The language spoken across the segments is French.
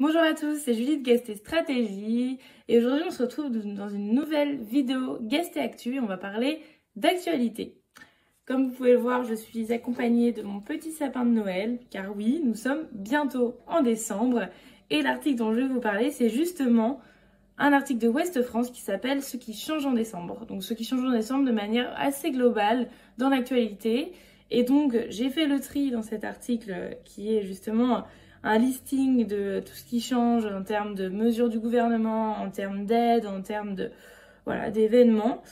Bonjour à tous, c'est Julie de Guest Stratégie et aujourd'hui on se retrouve dans une nouvelle vidéo Guest Actu et on va parler d'actualité. Comme vous pouvez le voir, je suis accompagnée de mon petit sapin de Noël car oui, nous sommes bientôt en décembre et l'article dont je vais vous parler c'est justement un article de Ouest France qui s'appelle Ce qui change en décembre. Donc ce qui change en décembre de manière assez globale dans l'actualité et donc j'ai fait le tri dans cet article qui est justement un listing de tout ce qui change en termes de mesures du gouvernement, en termes d'aide, en termes de d'événements.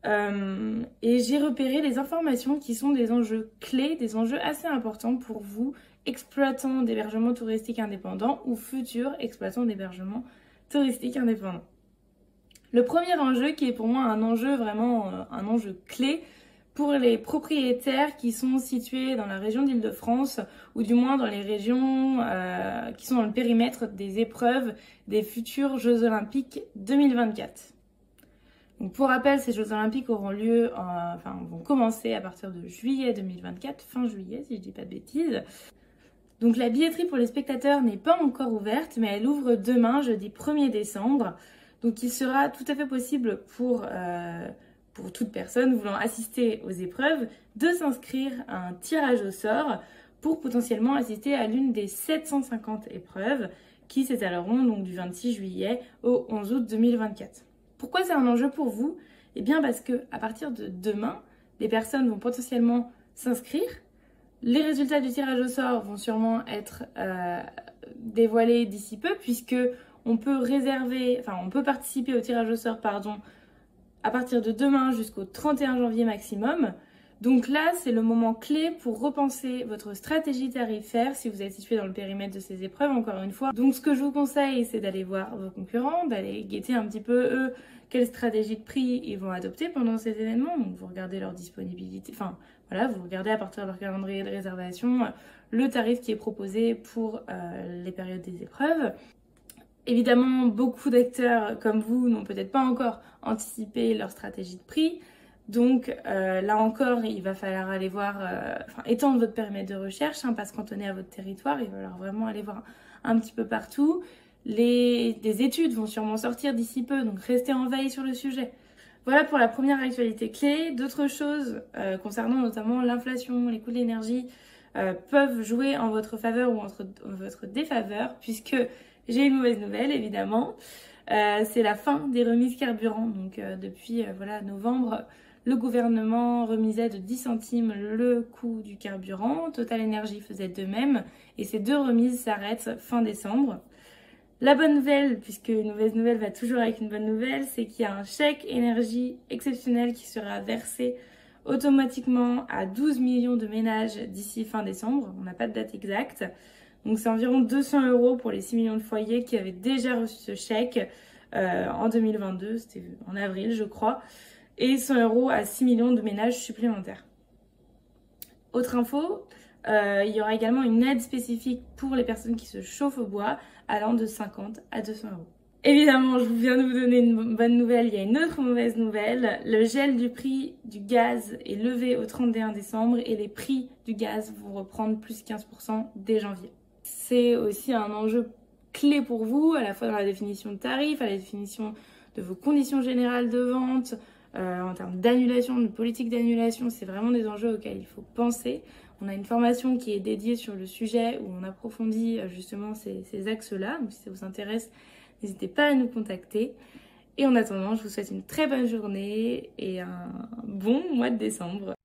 Et j'ai repéré les informations qui sont des enjeux clés, des enjeux assez importants pour vous, exploitants d'hébergement touristique indépendant ou futurs exploitants d'hébergement touristique indépendant. Le premier enjeu qui est pour moi un enjeu vraiment un enjeu clé, pour les propriétaires qui sont situés dans la région d'Île-de-France ou du moins dans les régions qui sont dans le périmètre des épreuves des futurs Jeux Olympiques 2024. Donc pour rappel, ces Jeux Olympiques auront lieu, vont commencer à partir de juillet 2024, fin juillet si je dis pas de bêtises. Donc la billetterie pour les spectateurs n'est pas encore ouverte, mais elle ouvre demain, jeudi 1er décembre. Donc il sera tout à fait possible pour toute personne voulant assister aux épreuves, de s'inscrire à un tirage au sort pour potentiellement assister à l'une des 750 épreuves qui s'étaleront donc du 26 juillet au 11 août 2024. Pourquoi c'est un enjeu pour vous? Eh bien parce que à partir de demain, les personnes vont potentiellement s'inscrire. Les résultats du tirage au sort vont sûrement être dévoilés d'ici peu puisque on peut participer au tirage au sort, à partir de demain jusqu'au 31 janvier maximum. Donc là, c'est le moment clé pour repenser votre stratégie tarifaire si vous êtes situé dans le périmètre de ces épreuves, encore une fois. Donc ce que je vous conseille, c'est d'aller voir vos concurrents, d'aller guetter un petit peu, eux, quelle stratégie de prix ils vont adopter pendant ces événements. Donc vous regardez leur disponibilité, vous regardez à partir de leur calendrier de réservation le tarif qui est proposé pour les périodes des épreuves. Évidemment, beaucoup d'acteurs comme vous n'ont peut-être pas encore anticipé leur stratégie de prix. Donc là encore, il va falloir aller voir, étendre votre périmètre de recherche, pas se cantonner à votre territoire, il va falloir vraiment aller voir un petit peu partout. Des études vont sûrement sortir d'ici peu, donc restez en veille sur le sujet. Voilà pour la première actualité clé. D'autres choses concernant notamment l'inflation, les coûts de l'énergie peuvent jouer en votre faveur ou en votre défaveur, puisque j'ai une mauvaise nouvelle évidemment. C'est la fin des remises carburant. Donc depuis novembre, le gouvernement remisait de 10 centimes le coût du carburant. Total Energy faisait de même. Et ces deux remises s'arrêtent fin décembre. La bonne nouvelle, puisque une mauvaise nouvelle va toujours avec une bonne nouvelle, c'est qu'il y a un chèque énergie exceptionnel qui sera versé automatiquement à 12 millions de ménages d'ici fin décembre. On n'a pas de date exacte. Donc c'est environ 200 € pour les 6 millions de foyers qui avaient déjà reçu ce chèque en 2022, c'était en avril je crois, et 100 € à 6 millions de ménages supplémentaires. Autre info, il y aura également une aide spécifique pour les personnes qui se chauffent au bois allant de 50 à 200 €. Évidemment, je viens de vous donner une bonne nouvelle, il y a une autre mauvaise nouvelle. Le gel du prix du gaz est levé au 31 décembre et les prix du gaz vont reprendre plus 15% dès janvier. C'est aussi un enjeu clé pour vous, à la fois dans la définition de tarifs, à la définition de vos conditions générales de vente, en termes d'annulation, de politique d'annulation, c'est vraiment des enjeux auxquels il faut penser. On a une formation qui est dédiée sur le sujet où on approfondit justement ces axes-là, donc si ça vous intéresse, n'hésitez pas à nous contacter. Et en attendant, je vous souhaite une très bonne journée et un bon mois de décembre.